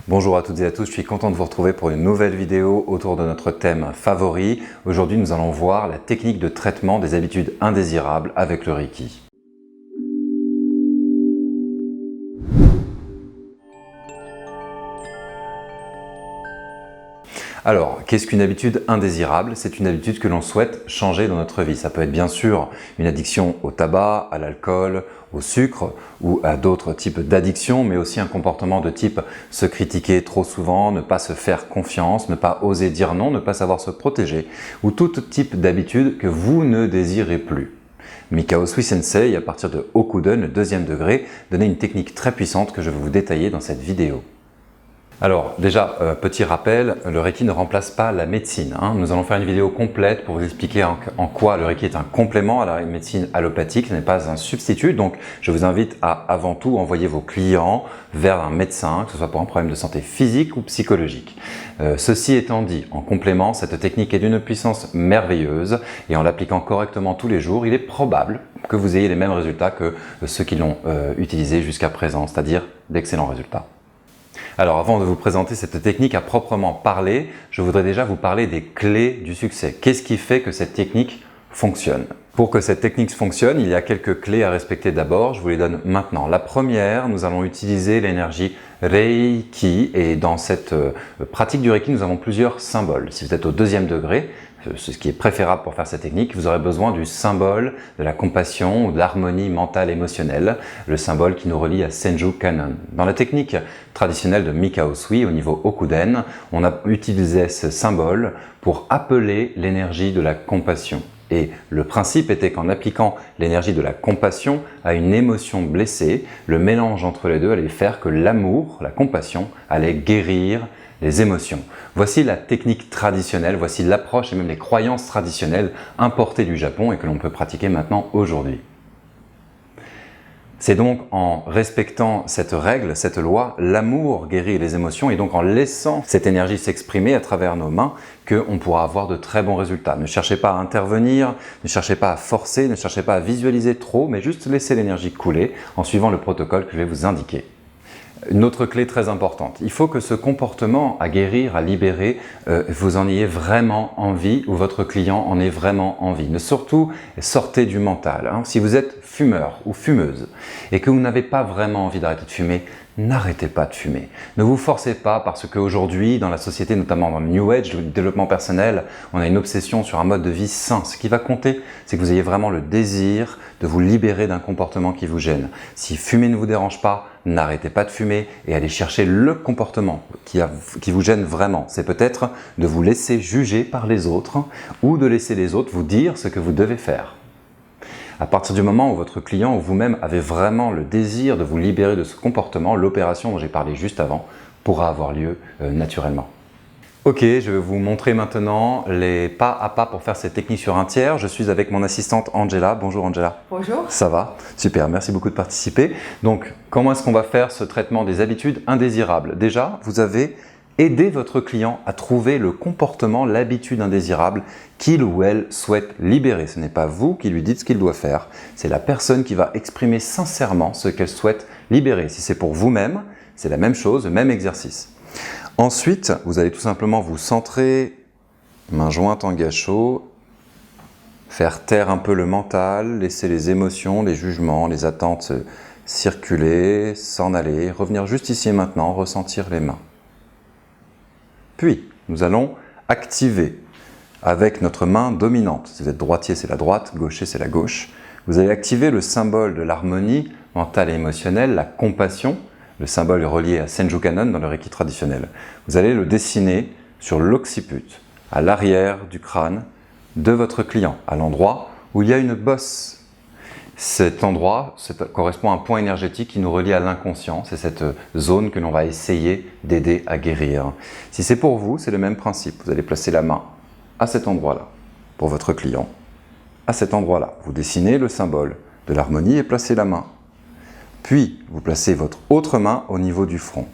Bonjour à toutes et à tous, je suis content de vous retrouver pour une nouvelle vidéo autour de notre thème favori. Aujourd'hui, nous allons voir la technique de traitement des habitudes indésirables avec le Reiki. Alors, qu'est-ce qu'une habitude indésirable? C'est une habitude que l'on souhaite changer dans notre vie. Ça peut être bien sûr une addiction au tabac, à l'alcool, au sucre ou à d'autres types d'addictions, mais aussi un comportement de type se critiquer trop souvent, ne pas se faire confiance, ne pas oser dire non, ne pas savoir se protéger, ou tout type d'habitude que vous ne désirez plus. Mikao Usui Sensei, à partir de Okuden, le deuxième degré, donnait une technique très puissante que je vais vous détailler dans cette vidéo. Alors déjà, petit rappel, le Reiki ne remplace pas la médecine. Nous allons faire une vidéo complète pour vous expliquer en quoi le Reiki est un complément à la médecine allopathique, ce n'est pas un substitut. Donc je vous invite à avant tout envoyer vos clients vers un médecin, que ce soit pour un problème de santé physique ou psychologique. Ceci étant dit, en complément, cette technique est d'une puissance merveilleuse et en l'appliquant correctement tous les jours, il est probable que vous ayez les mêmes résultats que ceux qui l'ont utilisé jusqu'à présent, c'est-à-dire d'excellents résultats. Alors avant de vous présenter cette technique à proprement parler, je voudrais déjà vous parler des clés du succès. Qu'est-ce qui fait que cette technique fonctionne? Pour que cette technique fonctionne, il y a quelques clés à respecter d'abord, je vous les donne maintenant. La première, nous allons utiliser l'énergie Reiki et dans cette pratique du Reiki, nous avons plusieurs symboles. Si vous êtes au deuxième degré, ce qui est préférable pour faire cette technique, vous aurez besoin du symbole de la compassion ou de l'harmonie mentale émotionnelle, le symbole qui nous relie à Senju Kanon. Dans la technique traditionnelle de Mikao Usui, au niveau Okuden, on a utilisé ce symbole pour appeler l'énergie de la compassion. Et le principe était qu'en appliquant l'énergie de la compassion à une émotion blessée, le mélange entre les deux allait faire que l'amour, la compassion, allait guérir les émotions. Voici la technique traditionnelle, voici l'approche et même les croyances traditionnelles importées du Japon et que l'on peut pratiquer maintenant aujourd'hui. C'est donc en respectant cette règle, cette loi, l'amour guérit les émotions et donc en laissant cette énergie s'exprimer à travers nos mains qu'on pourra avoir de très bons résultats. Ne cherchez pas à intervenir, ne cherchez pas à forcer, ne cherchez pas à visualiser trop, mais juste laissez l'énergie couler en suivant le protocole que je vais vous indiquer. Une autre clé très importante, il faut que ce comportement à guérir, à libérer, vous en ayez vraiment envie ou votre client en ait vraiment envie. Ne surtout sortez du mental. Si vous êtes fumeur ou fumeuse et que vous n'avez pas vraiment envie d'arrêter de fumer, n'arrêtez pas de fumer. Ne vous forcez pas parce qu'aujourd'hui, dans la société, notamment dans le New Age, le développement personnel, on a une obsession sur un mode de vie sain. Ce qui va compter, c'est que vous ayez vraiment le désir de vous libérer d'un comportement qui vous gêne. Si fumer ne vous dérange pas, n'arrêtez pas de fumer et allez chercher le comportement qui vous gêne vraiment. C'est peut-être de vous laisser juger par les autres ou de laisser les autres vous dire ce que vous devez faire. À partir du moment où votre client ou vous-même avez vraiment le désir de vous libérer de ce comportement, l'opération dont j'ai parlé juste avant pourra avoir lieu naturellement. Ok, je vais vous montrer maintenant les pas à pas pour faire cette technique sur un tiers. Je suis avec mon assistante Angela. Bonjour Angela. Bonjour. Ça va? Super, merci beaucoup de participer. Donc, comment est-ce qu'on va faire ce traitement des habitudes indésirables? Déjà, vous avez aidé votre client à trouver le comportement, l'habitude indésirable qu'il ou elle souhaite libérer. Ce n'est pas vous qui lui dites ce qu'il doit faire, c'est la personne qui va exprimer sincèrement ce qu'elle souhaite libérer. Si c'est pour vous-même, c'est la même chose, le même exercice. Ensuite, vous allez tout simplement vous centrer, main jointe en gâchot, faire taire un peu le mental, laisser les émotions, les jugements, les attentes circuler, s'en aller, revenir juste ici et maintenant, ressentir les mains. Puis, nous allons activer avec notre main dominante. Si vous êtes droitier, c'est la droite, gaucher, c'est la gauche. Vous allez activer le symbole de l'harmonie mentale et émotionnelle, la compassion. Le symbole est relié à Senju Kanon dans le Reiki traditionnel. Vous allez le dessiner sur l'occiput, à l'arrière du crâne de votre client, à l'endroit où il y a une bosse. Cet endroit correspond à un point énergétique qui nous relie à l'inconscient. C'est cette zone que l'on va essayer d'aider à guérir. Si c'est pour vous, c'est le même principe. Vous allez placer la main à cet endroit-là. Pour votre client, à cet endroit-là. Vous dessinez le symbole de l'harmonie et placez la main. Puis, vous placez votre autre main au niveau du front.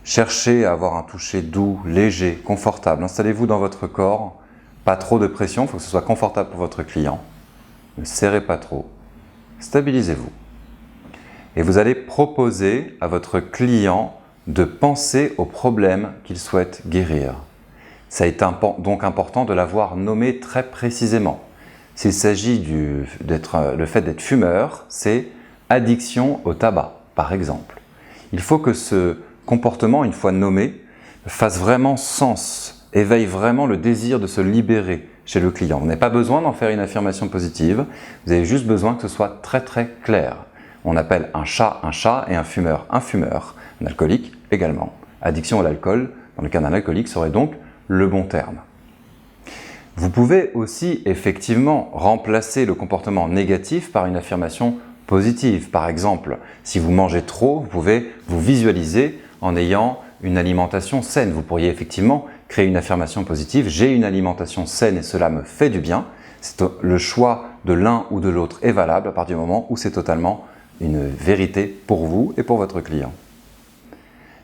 Cherchez à avoir un toucher doux, léger, confortable. Installez-vous dans votre corps. Pas trop de pression, il faut que ce soit confortable pour votre client. Ne serrez pas trop. Stabilisez-vous. Et vous allez proposer à votre client de penser au problème qu'il souhaite guérir. Ça est donc important de l'avoir nommé très précisément. S'il s'agit le fait d'être fumeur, c'est addiction au tabac, par exemple. Il faut que ce comportement, une fois nommé, fasse vraiment sens, éveille vraiment le désir de se libérer chez le client. Vous n'avez pas besoin d'en faire une affirmation positive, vous avez juste besoin que ce soit très très clair. On appelle un chat et un fumeur, un alcoolique également. Addiction à l'alcool, dans le cas d'un alcoolique, serait donc le bon terme. Vous pouvez aussi effectivement remplacer le comportement négatif par une affirmation positive. Par exemple, si vous mangez trop, vous pouvez vous visualiser en ayant une alimentation saine. Vous pourriez effectivement créer une affirmation positive. J'ai une alimentation saine et cela me fait du bien. Le choix de l'un ou de l'autre est valable à partir du moment où c'est totalement une vérité pour vous et pour votre client.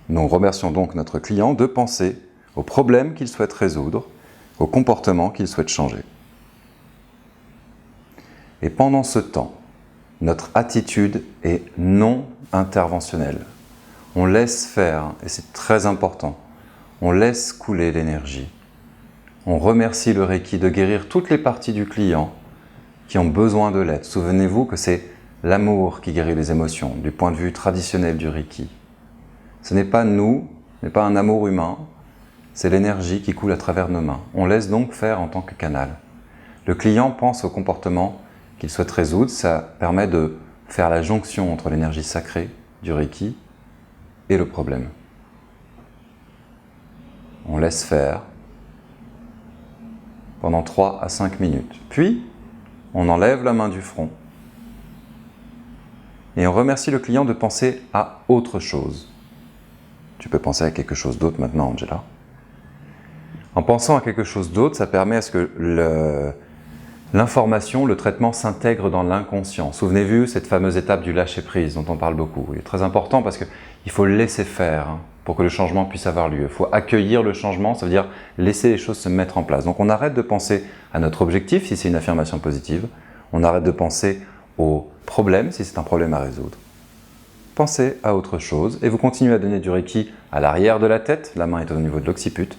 Nous remercions donc notre client de penser au problème qu'il souhaite résoudre, au comportement qu'il souhaite changer. Et pendant ce temps, notre attitude est non interventionnelle. On laisse faire, et c'est très important, on laisse couler l'énergie. On remercie le Reiki de guérir toutes les parties du client qui ont besoin de l'aide. Souvenez-vous que c'est l'amour qui guérit les émotions, du point de vue traditionnel du Reiki. Ce n'est pas nous, ce n'est pas un amour humain, c'est l'énergie qui coule à travers nos mains. On laisse donc faire en tant que canal. Le client pense au comportement qu'il souhaite résoudre, ça permet de faire la jonction entre l'énergie sacrée du Reiki et le problème. On laisse faire pendant 3 à 5 minutes. Puis, on enlève la main du front et on remercie le client de penser à autre chose. Tu peux penser à quelque chose d'autre maintenant, Angela. En pensant à quelque chose d'autre, ça permet à ce que l'information, le traitement s'intègre dans l'inconscient. Souvenez-vous, cette fameuse étape du lâcher-prise dont on parle beaucoup. Il est très important parce qu'il faut le laisser faire pour que le changement puisse avoir lieu. Il faut accueillir le changement, ça veut dire laisser les choses se mettre en place. Donc on arrête de penser à notre objectif si c'est une affirmation positive. On arrête de penser au problème si c'est un problème à résoudre. Pensez à autre chose et vous continuez à donner du Reiki à l'arrière de la tête, la main est au niveau de l'occiput,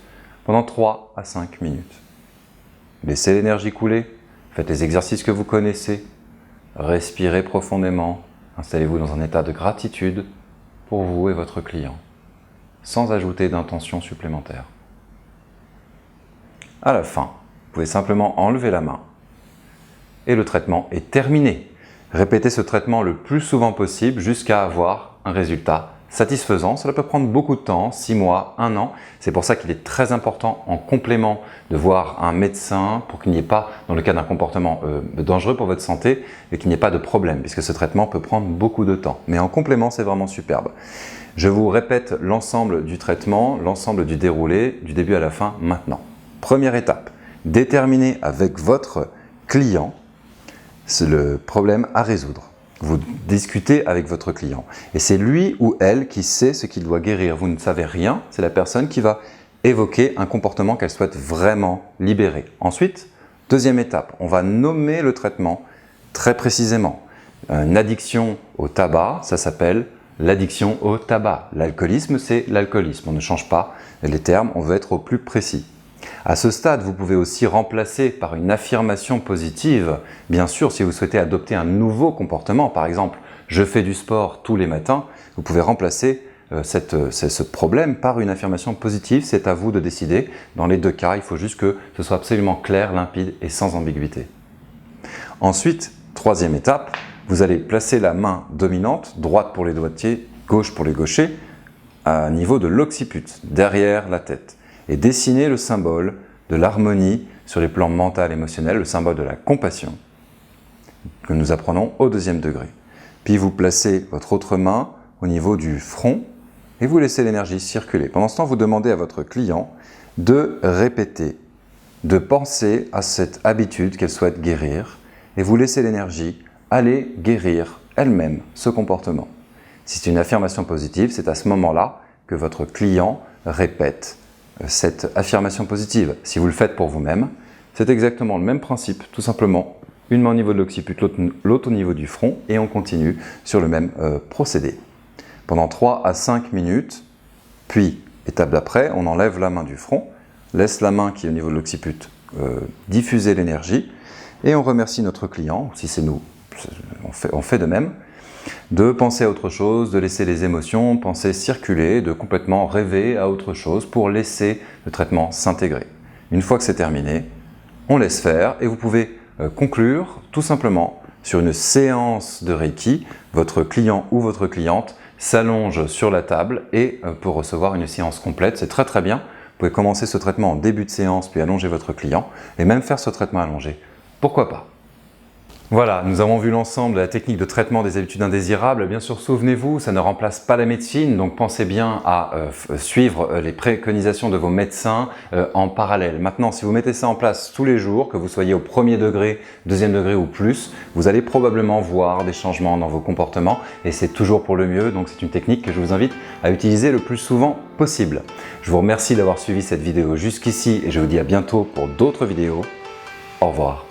pendant 3 à 5 minutes. Laissez l'énergie couler, faites les exercices que vous connaissez, respirez profondément, installez-vous dans un état de gratitude pour vous et votre client, sans ajouter d'intention supplémentaire. À la fin, vous pouvez simplement enlever la main et le traitement est terminé. Répétez ce traitement le plus souvent possible jusqu'à avoir un résultat satisfaisant. Cela peut prendre beaucoup de temps, 6 mois, 1 an. C'est pour ça qu'il est très important en complément de voir un médecin pour qu'il n'y ait pas, dans le cas d'un comportement dangereux pour votre santé, et qu'il n'y ait pas de problème, puisque ce traitement peut prendre beaucoup de temps. Mais en complément, c'est vraiment superbe. Je vous répète l'ensemble du traitement, l'ensemble du déroulé, du début à la fin, maintenant. Première étape, déterminez avec votre client le problème à résoudre. Vous discutez avec votre client et c'est lui ou elle qui sait ce qu'il doit guérir. Vous ne savez rien, c'est la personne qui va évoquer un comportement qu'elle souhaite vraiment libérer. Ensuite, deuxième étape, on va nommer le traitement très précisément. Une addiction au tabac, ça s'appelle l'addiction au tabac. L'alcoolisme, c'est l'alcoolisme. On ne change pas les termes, on veut être au plus précis. À ce stade, vous pouvez aussi remplacer par une affirmation positive. Bien sûr, si vous souhaitez adopter un nouveau comportement, par exemple, je fais du sport tous les matins, vous pouvez remplacer ce problème par une affirmation positive. C'est à vous de décider. Dans les deux cas, il faut juste que ce soit absolument clair, limpide et sans ambiguïté. Ensuite, troisième étape, vous allez placer la main dominante, droite pour les droitiers, gauche pour les gauchers, à niveau de l'occiput, derrière la tête. Et dessiner le symbole de l'harmonie sur les plans mental et émotionnel, le symbole de la compassion que nous apprenons au deuxième degré. Puis vous placez votre autre main au niveau du front et vous laissez l'énergie circuler. Pendant ce temps, vous demandez à votre client de répéter, de penser à cette habitude qu'elle souhaite guérir et vous laissez l'énergie aller guérir elle-même ce comportement. Si c'est une affirmation positive, c'est à ce moment-là que votre client répète cette affirmation positive. Si vous le faites pour vous-même, c'est exactement le même principe, tout simplement, une main au niveau de l'occiput, l'autre au niveau du front, et on continue sur le même procédé. Pendant 3 à 5 minutes, Puis, étape d'après, on enlève la main du front, laisse la main qui est au niveau de l'occiput diffuser l'énergie et on remercie notre client, si c'est nous, on fait de même, de penser à autre chose, de laisser les émotions penser circuler, de complètement rêver à autre chose pour laisser le traitement s'intégrer. Une fois que c'est terminé, on laisse faire et vous pouvez conclure tout simplement sur une séance de Reiki. Votre client ou votre cliente s'allonge sur la table et peut recevoir une séance complète. C'est très bien. Vous pouvez commencer ce traitement en début de séance puis allonger votre client et même faire ce traitement allongé. Pourquoi pas? Voilà, nous avons vu l'ensemble de la technique de traitement des habitudes indésirables. Bien sûr, souvenez-vous, ça ne remplace pas la médecine, donc pensez bien à suivre les préconisations de vos médecins en parallèle. Maintenant, si vous mettez ça en place tous les jours, que vous soyez au premier degré, deuxième degré ou plus, vous allez probablement voir des changements dans vos comportements et c'est toujours pour le mieux, donc c'est une technique que je vous invite à utiliser le plus souvent possible. Je vous remercie d'avoir suivi cette vidéo jusqu'ici et je vous dis à bientôt pour d'autres vidéos. Au revoir.